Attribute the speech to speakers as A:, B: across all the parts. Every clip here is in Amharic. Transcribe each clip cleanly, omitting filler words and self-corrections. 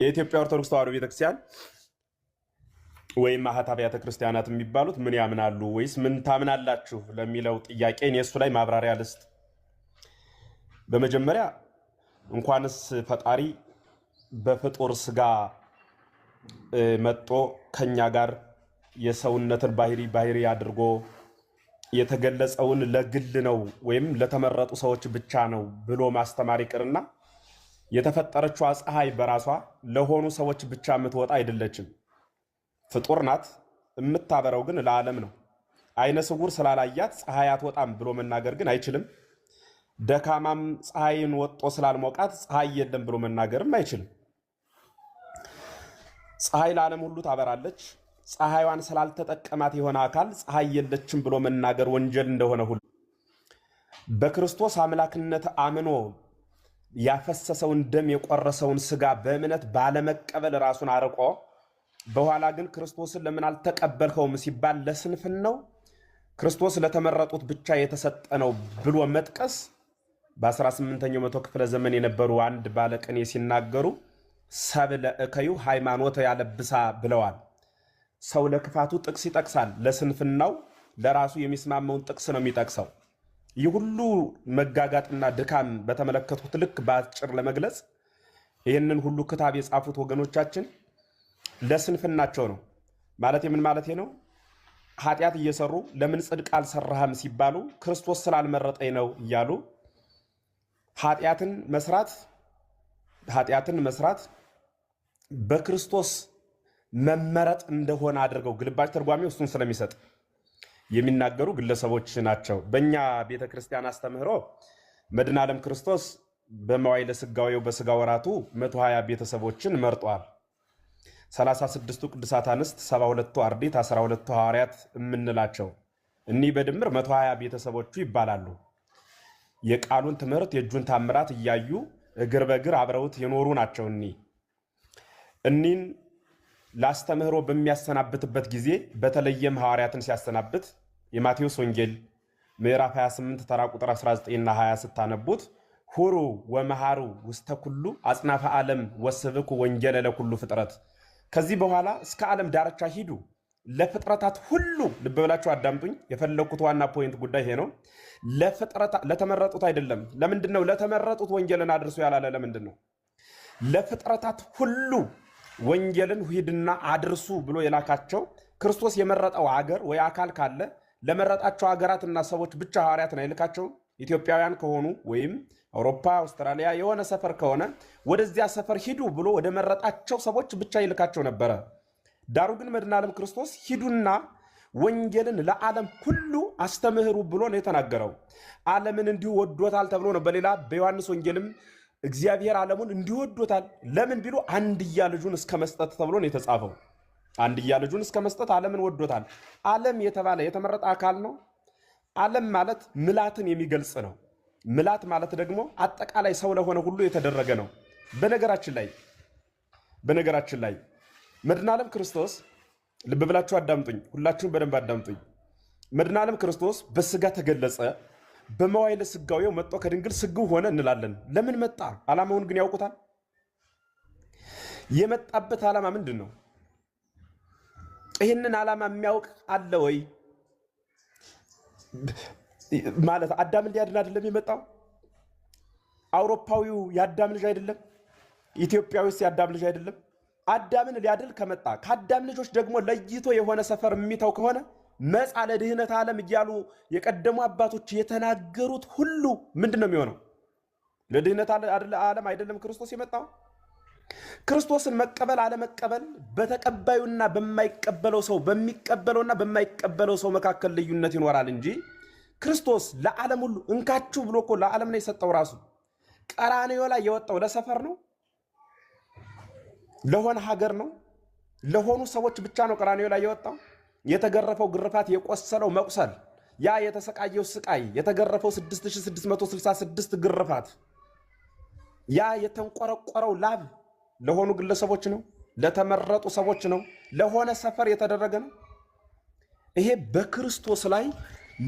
A: የኢትዮጵያ ኦርቶዶክስ ተዋሕዶ ቤተክርስቲያን ወይም ማህታ አብያተ ክርስቲያናት የሚባሉት ምን ያምናሉ ወይስ ምን ታምናላችሁ ለሚለው ጥያቄ እኔ እሱ ላይ ማብራሪያ ልስጥ። በመጀመሪያ እንኳንስ ፈጣሪ በፍጡር ስጋ መጥቶ ከኛ ጋር የሰውነትን ባህሪ አድርጎ የተገለጸውን ለግል ነው ወይም ለተመረጡ ሰዎች ብቻ ነው ብሎ ማስተማር ይቅርና የተፈጠረችው ፀሐይ በራሷ ለሆኑ ሰዎች ብቻ የምትወጣ አይደለችም። ፍጡር ናት። የምታበረው ግን ለዓለም ነው። አይነ ስውር ስላላያት ፀሐይ አትወጣም ብሎ መናገር ግን አይችልም። ደካማም ፀሐይን ወጦ ስላልሞቃት ፀሐይ የለም ብሎ መናገርም አይችልም። ፀሐይ ለዓለም ሁሉ ታበራለች። ፀሐይዋን ስላልተጠቀማት የሆነ አካል ፀሐይ የለችም ብሎ መናገር ወንጀል እንደሆነ ሁሉ በክርስቶስ አምላክነት አምኖ ያፈሰሰውን ደም የቆረሰውን ስጋ በእምነት ባለመቀበል ራሱን አርቆ በኋላ ግን ክርስቶስን ለምን አልተቀበልከውም ሲባል ለስንፍናው ክርስቶስ ለተመረጡት ብቻ የተሰጠ ነው ብሎ መጥቀስ በ18ኛው መቶ ክፍለ ዘመን የነበሩ አንድ ባለቅኔ ሲናገሩ ሰብለ እከዩ ሃይማኖት ያለብሳ ብለዋል። ሰው ለክፋቱ ጥቅስ ይጠቅሳል፣ ለስንፍናው ለራሱ የሚስማማውን ጥቅስ ነው የሚጠቅሰው። ይህ ሁሉ መጋጋጥና ድካም በተመለከቱት ልክ በአጭር ለመግለጽ ይህንን ሁሉ ክታብ የጻፉት ወገኖቻችን ለስንፍናቸው ነው። ማለት የምን ማለት ነው? ኃጢአት እየሰሩ ለምን ጽድቅ አልሰራህም ሲባሉ ክርስቶስ ስላልመረጠኝ ነው እያሉ ኃጢአትን መስራት በክርስቶስ መመረጥ እንደሆነ አድርገው ግልባጭ ተርጓሚው እሱን ስለሚሰጥ የሚናገሩ ግለሰቦች ናቸው። በእኛ ቤተክርስቲያን አስተምህሮ መድኃኔ ዓለም ክርስቶስ በመዋዕለ ሥጋዌው በሥጋ ወራቱ 120 ቤተሰቦችን መርጧል። 36ቱ ቅዱሳት አንስት፣ 72ቱ አርድእት፣ 12ቱ ሐዋርያት የምንላቸው እኒህ በድምር 120 ቤተሰቦቹ ይባላሉ። የቃሉን ትምህርት የእጁን ታምራት እያዩ እግር በእግር አብረውት የኖሩ ናቸው። እኒህን ላስተምህሮ በሚያሰናብትበት ጊዜ በተለየም ሐዋርያትን ሲያሰናብት የማቴዎስ ወንጌል ምዕራፍ 28 ተራ ቁጥር 19ና 20 ስታነቡት ሁሩ ወመሃሩ ውስተ ኩሉ አጽናፈ ዓለም ወስብኩ ወንጌለ ለኩሉ ፍጥረት፣ ከዚህ በኋላ እስከ ዓለም ዳርቻ ሂዱ ለፍጥረታት ሁሉ። ልብ ብላችሁ አዳምጡኝ። የፈለኩት ዋና ፖይንት ጉዳይ ይሄ ነው። ለተመረጡት አይደለም። ለምንድን ነው ለተመረጡት ወንጌልን አድርሱ ያላለ? ለምንድን ነው ለፍጥረታት ሁሉ ወንጌልን ሂድና አድርሱ ብሎ የላካቸው? ክርስቶስ የመረጠው አገር ወይ አካል ካለ ለመረጣቸው ሀገራትና ሰዎች ብቻ ሐዋርያትን አይልካቸውም? ኢትዮጵያውያን ከሆኑ ወይም አውሮፓ፣ አውስትራሊያ የሆነ ሰፈር ከሆነ ወደዚያ ሰፈር ሂዱ ብሎ ወደ መረጣቸው ሰዎች ብቻ ይልካቸው ነበረ። ዳሩ ግን መድኃኔ ዓለም ክርስቶስ ሂዱና ወንጌልን ለዓለም ሁሉ አስተምህሩ ብሎ ነው የተናገረው። ዓለምን እንዲሁ ወዶታል ተብሎ ነው በሌላ በዮሐንስ ወንጌልም እግዚአብሔር ዓለሙን እንዲሁ ወዶታል። ለምን ቢሉ አንድያ ልጁን እስከ መስጠት ተብሎ ነው የተጻፈው። አንድያ ልጁን እስከ መስጠት ዓለምን ወዶታል። ዓለም የተባለ የተመረጠ አካል ነው። ዓለም ማለት ምልአትን የሚገልጽ ነው። ምልአት ማለት ደግሞ አጠቃላይ ሰው ለሆነ ሁሉ የተደረገ ነው። በነገራችን ላይ መድኃኔ ዓለም ክርስቶስ ልብ ብላችሁ አዳምጡኝ፣ ሁላችሁም በደንብ አዳምጡኝ። መድኃኔ ዓለም ክርስቶስ በስጋ ተገለጸ። በመዋዕለ ሥጋዌው መጥቶ ከድንግል ስግው ሆነ እንላለን። ለምን መጣ? ዓላማውን ግን ያውቁታል? የመጣበት ዓላማ ምንድን ነው? ይህንን ዓላማ የሚያውቅ አለ ወይ? ማለት አዳምን ሊያድን አይደለም የመጣው? አውሮፓዊው የአዳም ልጅ አይደለም? ኢትዮጵያዊስ የአዳም ልጅ አይደለም? አዳምን ሊያድል ከመጣ ከአዳም ልጆች ደግሞ ለይቶ የሆነ ሰፈር የሚተው ከሆነ መጻ ለድህነት ዓለም እያሉ የቀደሙ አባቶች የተናገሩት ሁሉ ምንድን ነው የሚሆነው? ለድህነት ዓለም አይደለም ክርስቶስ የመጣው? ክርስቶስን መቀበል አለመቀበል በተቀባዩና በማይቀበለው ሰው በሚቀበለውና በማይቀበለው ሰው መካከል ልዩነት ይኖራል እንጂ ክርስቶስ ለዓለም ሁሉ እንካችሁ ብሎ እኮ ለዓለም ነው የሰጠው። ራሱ ቀራንዮ ላይ የወጣው ለሰፈር ነው? ለሆነ ሀገር ነው? ለሆኑ ሰዎች ብቻ ነው ቀራንዮ ላይ የወጣው? የተገረፈው ግርፋት፣ የቆሰለው መቁሰል፣ ያ የተሰቃየው ስቃይ፣ የተገረፈው 6666 ግርፋት፣ ያ የተንቆረቆረው ላብ ለሆኑ ግለሰቦች ነው? ለተመረጡ ሰዎች ነው? ለሆነ ሰፈር የተደረገ ነው? ይሄ በክርስቶስ ላይ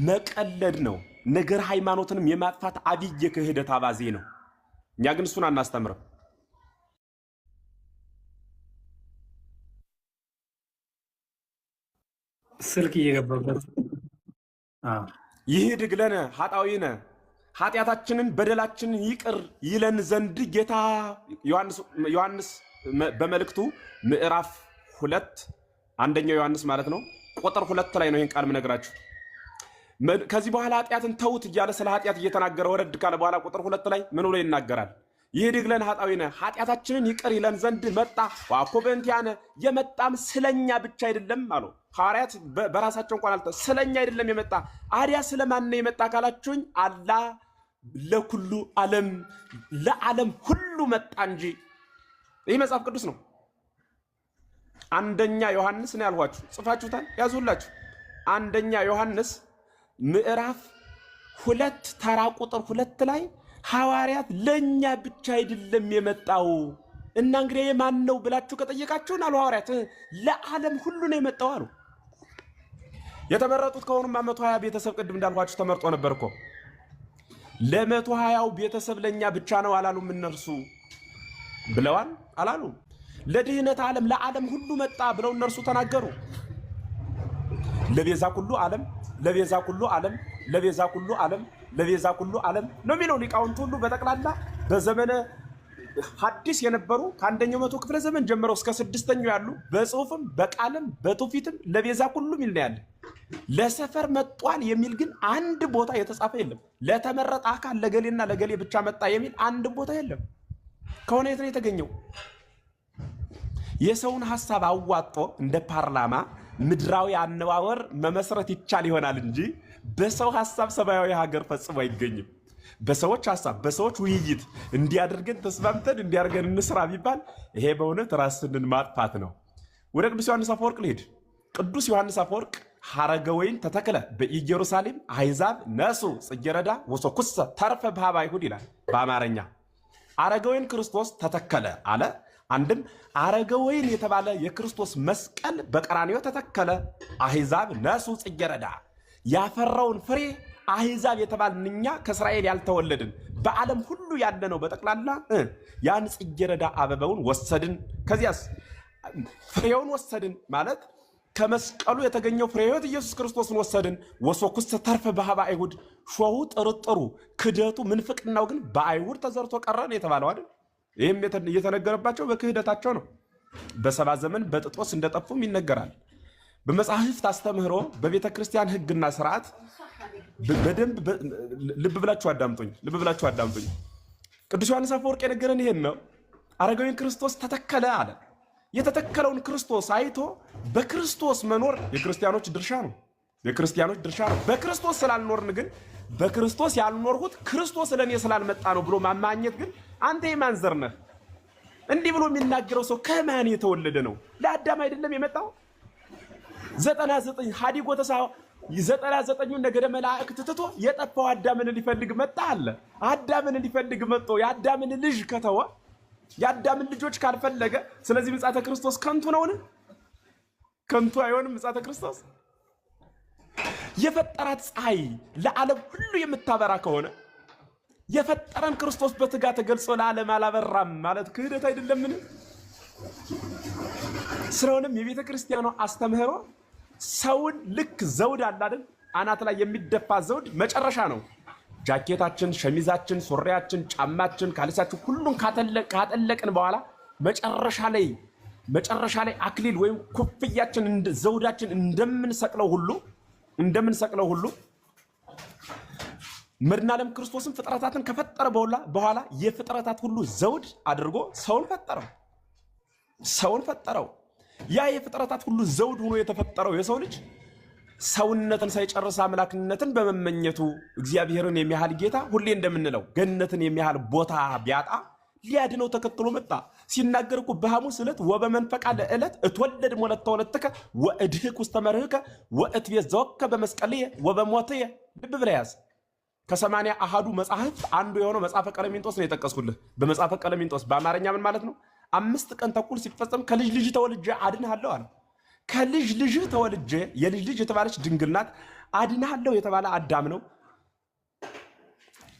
A: መቀለድ ነው። ነገር ሃይማኖትንም የማጥፋት አብይ ክህደት አባዜ ነው። እኛ ግን እሱን አናስተምርም።
B: ስልክ እየገባበት
A: ይህ ድግለነ ኃጣዊነ ኃጢአታችንን በደላችንን ይቅር ይለን ዘንድ ጌታ ዮሐንስ በመልእክቱ ምዕራፍ 2 አንደኛው ዮሐንስ ማለት ነው ቁጥር 2 ላይ ነው ይህን ቃል ምነግራችሁ። ከዚህ በኋላ ኃጢአትን ተውት እያለ ስለ ኃጢአት እየተናገረ ወረድ ካለ በኋላ ቁጥር 2 ላይ ምን ብሎ ይናገራል? ይህ ድግለን ኃጣዊነ ኃጢአታችንን ይቅር ይለን ዘንድ መጣ። ዋኮ በእንቲአነ የመጣም ስለኛ ብቻ አይደለም አሉ ሐዋርያት። በራሳቸው እንኳን አልተ ስለኛ አይደለም የመጣ አዲያ ስለማን ነው የመጣ ካላችሁኝ አላ ለኩሉ ዓለም ለዓለም ሁሉ መጣ እንጂ። ይህ መጽሐፍ ቅዱስ ነው። አንደኛ ዮሐንስ ነው ያልኋችሁ፣ ጽፋችሁታል፣ ያዙላችሁ። አንደኛ ዮሐንስ ምዕራፍ 2 ተራ ቁጥር 2 ላይ ሐዋርያት ለኛ ብቻ አይደለም የመጣው እና እንግዲህ የማን ነው ብላችሁ ከጠየቃችሁን አሉ ሐዋርያት ለዓለም ሁሉ ነው የመጣው አሉ። የተመረጡት ከሆኑማ 120 ቤተሰብ ቅድም እንዳልኳችሁ ተመርጦ ነበር እኮ። ለ120ው ቤተሰብ ለኛ ብቻ ነው አላሉም እነርሱ ብለዋል አላሉም። ለድህነት ዓለም ለዓለም ሁሉ መጣ ብለው እነርሱ ተናገሩ። ለቤዛ ኩሉ ዓለም ለቤዛ ኩሉ ዓለም ለቤዛ ኩሉ ዓለም ለቤዛ ኩሉ ዓለም ነው የሚለው ሊቃውንት ሁሉ በጠቅላላ በዘመነ ሐዲስ የነበሩ ከአንደኛው መቶ ክፍለ ዘመን ጀምረው እስከ 6ኛው ያሉ በጽሁፍም በቃልም በትውፊትም ለቤዛ ኩሉ ሚል ነው ያለ። ለሰፈር መጧል የሚል ግን አንድ ቦታ የተጻፈ የለም። ለተመረጠ አካል ለገሌና ለገሌ ብቻ መጣ የሚል አንድ ቦታ የለም። ከሆነ የት ነው የተገኘው? የሰውን ሐሳብ አዋጦ እንደ ፓርላማ ምድራዊ አነዋወር መመስረት ይቻል ይሆናል እንጂ በሰው ሐሳብ ሰማያዊ ሀገር ፈጽሞ አይገኝም። በሰዎች ሐሳብ በሰዎች ውይይት እንዲያደርገን ተስማምተን እንዲያደርገን እንስራ ቢባል ይሄ በእውነት ራስንን ማጥፋት ነው። ወደ ቅዱስ ዮሐንስ አፈወርቅ ልሂድ። ቅዱስ ዮሐንስ አፈወርቅ ሐረገ ወይን ተተክለ በኢየሩሳሌም አሕዛብ ነሱ ጽጌረዳ ወሶኩሰ ተርፈ በኀበ አይሁድ ይላል በአማርኛ። ሐረገ ወይን ክርስቶስ ተተከለ አለ። አንድም ሐረገ ወይን የተባለ የክርስቶስ መስቀል በቀራንዮ ተተከለ። አሕዛብ ነሱ ጽጌረዳ ያፈራውን ፍሬ አሕዛብ የተባልን እኛ ከእስራኤል ያልተወለድን በዓለም ሁሉ ያለ ነው በጠቅላላ ያን ጽጌረዳ አበባውን ወሰድን። ከዚያስ ፍሬውን ወሰድን ማለት ከመስቀሉ የተገኘው ፍሬ ሕይወት ኢየሱስ ክርስቶስን ወሰድን። ወሶኩሰ ተርፈ በኀበ አይሁድ ሾሁ ጥርጥሩ ክደቱ ምንፍቅናው ግን በአይሁድ ተዘርቶ ቀረን የተባለው አይደል? ይህም እየተነገረባቸው በክህደታቸው ነው። በሰባ ዘመን በጥጦስ እንደጠፉም ይነገራል። በመጽሐፍት አስተምህሮ በቤተ ክርስቲያን ሕግና ስርዓት በደንብ ልብ ብላችሁ አዳምጡኝ። ቅዱስ ዮሐንስ አፈወርቅ የነገረን ይሄን ነው። ሐረገ ወይን ክርስቶስ ተተከለ አለ። የተተከለውን ክርስቶስ አይቶ በክርስቶስ መኖር የክርስቲያኖች ድርሻ ነው። በክርስቶስ ስላልኖርን ግን በክርስቶስ ያልኖርሁት ክርስቶስ ለእኔ ስላልመጣ ነው ብሎ ማማኘት ግን አንተ የማን ዘር ነህ? እንዲህ ብሎ የሚናገረው ሰው ከማን የተወለደ ነው? ለአዳም አይደለም የመጣው? 99 ሀዲጎ ተሳ 99ኙን ነገደ መላእክት ትቶ የጠፋው አዳምን ሊፈልግ መጣ አለ። አዳምን ሊፈልግ መጥቶ የአዳምን ልጅ ከተወ የአዳምን ልጆች ካልፈለገ ስለዚህ ምጽአተ ክርስቶስ ከንቱ ነውን? ከንቱ አይሆንም ምጽአተ ክርስቶስ። የፈጠራት ፀሐይ ለዓለም ሁሉ የምታበራ ከሆነ የፈጠረን ክርስቶስ በትጋ ተገልጾ ለዓለም አላበራም ማለት ክህደት አይደለምን? ስለሆነም የቤተ ክርስቲያኗ አስተምህሮ ሰውን ልክ ዘውድ አለ አይደል? አናት ላይ የሚደፋ ዘውድ መጨረሻ ነው። ጃኬታችን፣ ሸሚዛችን፣ ሱሪያችን፣ ጫማችን፣ ካልሲያችን ሁሉን ካጠለቅን በኋላ መጨረሻ ላይ አክሊል ወይም ኮፍያችን ዘውዳችን እንደምንሰቅለው ሁሉ መድኃኔ ዓለም ክርስቶስን ፍጥረታትን ከፈጠረ በኋላ የፍጥረታት ሁሉ ዘውድ አድርጎ ሰውን ፈጠረው። ያ የፍጥረታት ሁሉ ዘውድ ሆኖ የተፈጠረው የሰው ልጅ ሰውነትን ሳይጨርስ አምላክነትን በመመኘቱ እግዚአብሔርን የሚያህል ጌታ ሁሌ እንደምንለው ገነትን የሚያህል ቦታ ቢያጣ ሊያድነው ተከትሎ መጣ። ሲናገር እኮ በሐሙስ ዕለት ወበመንፈቃ ለዕለት እትወለድ ሞለተ ወለትከ ወእድህክ ውስተ መርህከ ወእትቤዘወከ በመስቀልየ ወበሞትየ። ልብ ብለህ ያዝ። ከ80 አሃዱ መጽሐፍ አንዱ የሆነው መጽሐፈ ቀለሚንጦስ ነው የጠቀስኩልህ። በመጽሐፈ ቀለሚንጦስ በአማርኛ ምን ማለት ነው? 5 ቀን ተኩል ሲፈጸም ከልጅ ልጅ ተወልጄ አድንሃለሁ አለ። ከልጅ ልጅ ተወልጄ የልጅ ልጅ የተባለች ድንግል ናት። አድንሃለሁ የተባለ አዳም ነው።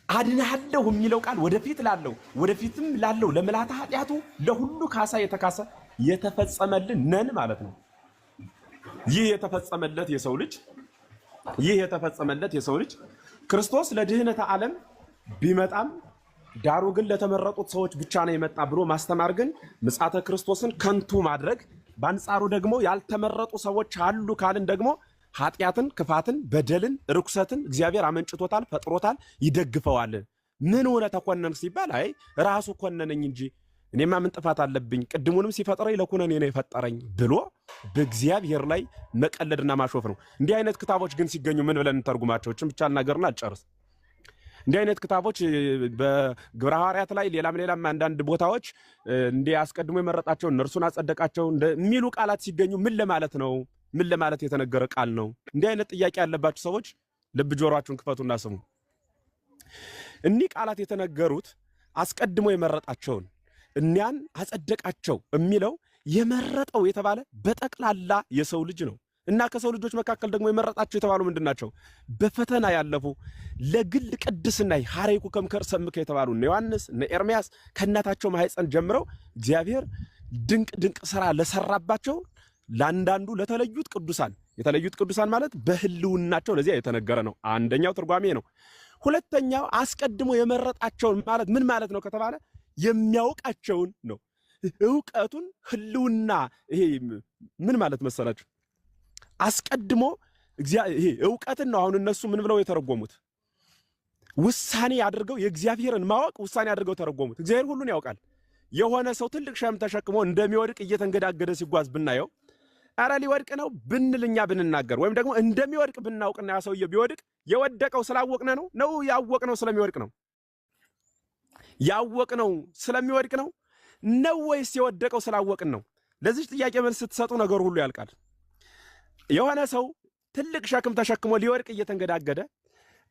A: አድንሃለሁ የሚለው ቃል ወደፊትም ላለው ለምልዓተ ኃጢአቱ ለሁሉ ካሳ የተካሰ የተፈጸመልን ነን ማለት ነው። ይህ የተፈጸመለት የሰው ልጅ ክርስቶስ ለድህነተ ዓለም ቢመጣም ዳሩ ግን ለተመረጡት ሰዎች ብቻ ነው የመጣ ብሎ ማስተማር ግን ምጽአተ ክርስቶስን ከንቱ ማድረግ፣ በአንጻሩ ደግሞ ያልተመረጡ ሰዎች አሉ ካልን ደግሞ ኃጢአትን፣ ክፋትን፣ በደልን፣ ርኩሰትን እግዚአብሔር አመንጭቶታል፣ ፈጥሮታል፣ ይደግፈዋል። ምን ሆነ ተኮነን ሲባል አይ ራሱ ኮነነኝ እንጂ እኔማ ምን ጥፋት አለብኝ? ቅድሙንም ሲፈጥረኝ ለኩነኔ ነው የፈጠረኝ ብሎ በእግዚአብሔር ላይ መቀለድና ማሾፍ ነው። እንዲህ አይነት ክታቦች ግን ሲገኙ ምን ብለን እንተርጉማቸው? እችን ብቻ እናገርና አልጨርስ። እንዲህ አይነት ክታቦች በግብረ ሐዋርያት ላይ ሌላም አንዳንድ ቦታዎች እንዲህ አስቀድሞ የመረጣቸው እነርሱን አጸደቃቸው የሚሉ ቃላት ሲገኙ ምን ለማለት ነው? ምን ለማለት የተነገረ ቃል ነው? እንዲህ አይነት ጥያቄ ያለባችሁ ሰዎች ልብ ጆሮአችሁን ክፈቱና ስሙ። እኒህ ቃላት የተነገሩት አስቀድሞ የመረጣቸውን እኛን አጸደቃቸው የሚለው የመረጠው የተባለ በጠቅላላ የሰው ልጅ ነው። እና ከሰው ልጆች መካከል ደግሞ የመረጣቸው የተባሉ ምንድናቸው? በፈተና ያለፉ ለግል ቅድስና ሐሬኩ ከምከር ሰምከ የተባሉ እነ ዮሐንስ እነ ኤርምያስ ከእናታቸው ማህፀን ጀምረው እግዚአብሔር ድንቅ ስራ ለሰራባቸው ለአንዳንዱ ለተለዩት ቅዱሳን፣ የተለዩት ቅዱሳን ማለት በህልውናቸው ለዚያ የተነገረ ነው። አንደኛው ትርጓሜ ነው። ሁለተኛው አስቀድሞ የመረጣቸውን ማለት ምን ማለት ነው ከተባለ የሚያውቃቸውን ነው። ዕውቀቱን ህልውና ይሄ ምን ማለት መሰላችሁ? አስቀድሞ ይሄ ዕውቀትን ነው። አሁን እነሱ ምን ብለው የተረጎሙት? ውሳኔ አድርገው የእግዚአብሔርን ማወቅ ውሳኔ አድርገው ተረጎሙት። እግዚአብሔር ሁሉን ያውቃል። የሆነ ሰው ትልቅ ሸክም ተሸክሞ እንደሚወድቅ እየተንገዳገደ ሲጓዝ ብናየው አረ ሊወድቅ ነው ብንልኛ ብንናገር ወይም ደግሞ እንደሚወድቅ ብናውቅና ያ ሰውዬ ቢወድቅ የወደቀው ስላወቅነ ነው ያወቅነው ስለሚወድቅ ነው? ያወቅነው ስለሚወድቅ ነው ወይስ የወደቀው ስላወቅን ነው? ለዚህ ጥያቄ መልስ ስትሰጡ ነገር ሁሉ ያልቃል። የሆነ ሰው ትልቅ ሸክም ተሸክሞ ሊወድቅ እየተንገዳገደ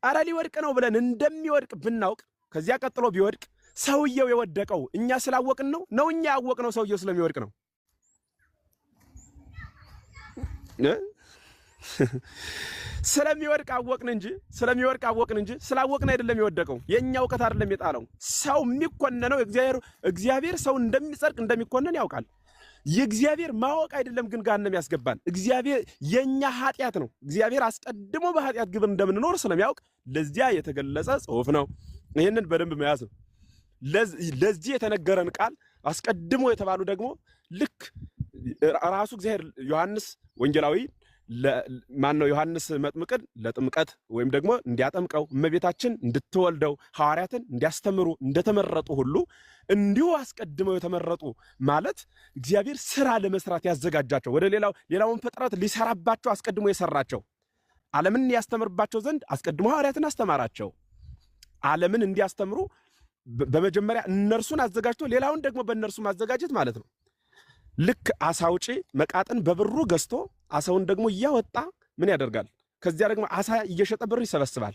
A: አረ ሊወድቅ ነው ብለን እንደሚወድቅ ብናውቅ ከዚያ ቀጥሎ ቢወድቅ ሰውየው የወደቀው እኛ ስላወቅን ነው እኛ ያወቅነው ሰውየው ስለሚወድቅ ነው? ስለሚወድቅ አወቅን እንጂ ስላወቅን አይደለም የወደቀው። የኛ ዕውቀት አይደለም የጣለው። ሰው የሚኮነነው እግዚአብሔር ሰው እንደሚጸድቅ እንደሚኮነን ያውቃል። የእግዚአብሔር ማወቅ አይደለም ግን ገሃነም ያስገባን እግዚአብሔር የኛ ኃጢአት ነው። እግዚአብሔር አስቀድሞ በኃጢአት ግብር እንደምንኖር ስለሚያውቅ ለዚያ የተገለጸ ጽሑፍ ነው። ይህንን በደንብ መያዝ ነው። ለዚህ የተነገረን ቃል አስቀድሞ የተባሉ ደግሞ ልክ ራሱ እግዚአብሔር ዮሐንስ ወንጌላዊ ዮሐንስ መጥምቅን ለጥምቀት ወይም ደግሞ እንዲያጠምቀው እመቤታችን እንድትወልደው ሐዋርያትን እንዲያስተምሩ እንደተመረጡ ሁሉ እንዲሁ አስቀድመው የተመረጡ ማለት እግዚአብሔር ስራ ለመስራት ያዘጋጃቸው ወደ ሌላውን ፍጥረት ሊሰራባቸው አስቀድሞ የሰራቸው ዓለምን ያስተምርባቸው ዘንድ አስቀድሞ ሐዋርያትን አስተማራቸው። ዓለምን እንዲያስተምሩ በመጀመሪያ እነርሱን አዘጋጅቶ ሌላውን ደግሞ በእነርሱ ማዘጋጀት ማለት ነው። ልክ አሳ አውጪ መቃጥን በብሩ ገዝቶ አሳውን ደግሞ እያወጣ ምን ያደርጋል? ከዚያ ደግሞ አሳ እየሸጠ ብር ይሰበስባል።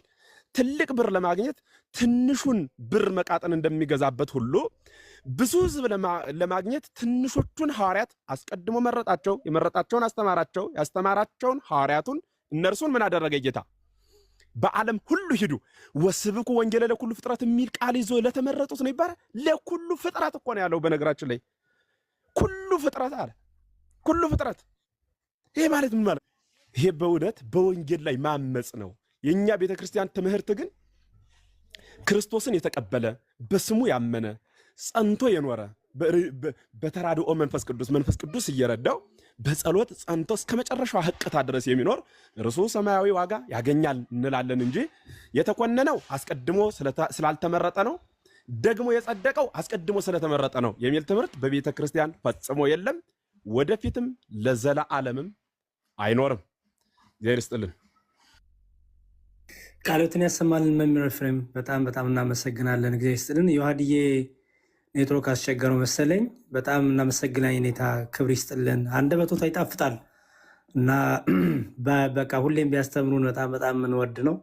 A: ትልቅ ብር ለማግኘት ትንሹን ብር መቃጥን እንደሚገዛበት ሁሉ ብዙ ሕዝብ ለማግኘት ትንሾቹን ሐዋርያት አስቀድሞ መረጣቸው። የመረጣቸውን አስተማራቸው። ያስተማራቸውን ሐዋርያቱን እነርሱን ምን አደረገ ጌታ? በዓለም ሁሉ ሂዱ ወስብኩ ወንጌለ ለኩሉ ፍጥረት የሚል ቃል ይዞ ለተመረጡት ነው ይባላል። ለኩሉ ፍጥረት እኮ ነው ያለው። በነገራችን ላይ ኩሉ ፍጥረት አለ። ኩሉ ፍጥረት ይሄ ማለት ምን ማለት? ይሄ በእውነት በወንጌል ላይ ማመጽ ነው። የኛ ቤተክርስቲያን ትምህርት ግን ክርስቶስን የተቀበለ በስሙ ያመነ ጸንቶ የኖረ በተራድኦ መንፈስ ቅዱስ እየረዳው በጸሎት ጸንቶ እስከ መጨረሻው ህቅታ ድረስ የሚኖር እርሱ ሰማያዊ ዋጋ ያገኛል እንላለን እንጂ የተኮነነው አስቀድሞ ስላልተመረጠ ነው፣ ደግሞ የጸደቀው አስቀድሞ ስለተመረጠ ነው የሚል ትምህርት በቤተ ክርስቲያን ፈጽሞ የለም፣ ወደፊትም ለዘላለምም አይኖርም። እግዚአብሔር ይስጥልን።
B: ቃሎትን ያሰማልን መምህር ኤፍሬም በጣም እናመሰግናለን። እግዚአብሔር ይስጥልን። ዮሐድዬ ኔትወርክ አስቸገረው መሰለኝ። በጣም እናመሰግናለን። ኔታ ክብር ይስጥልን። አንደበቶት ይጣፍጣል እና በቃ ሁሌም ቢያስተምሩን በጣም እንወድ ነው።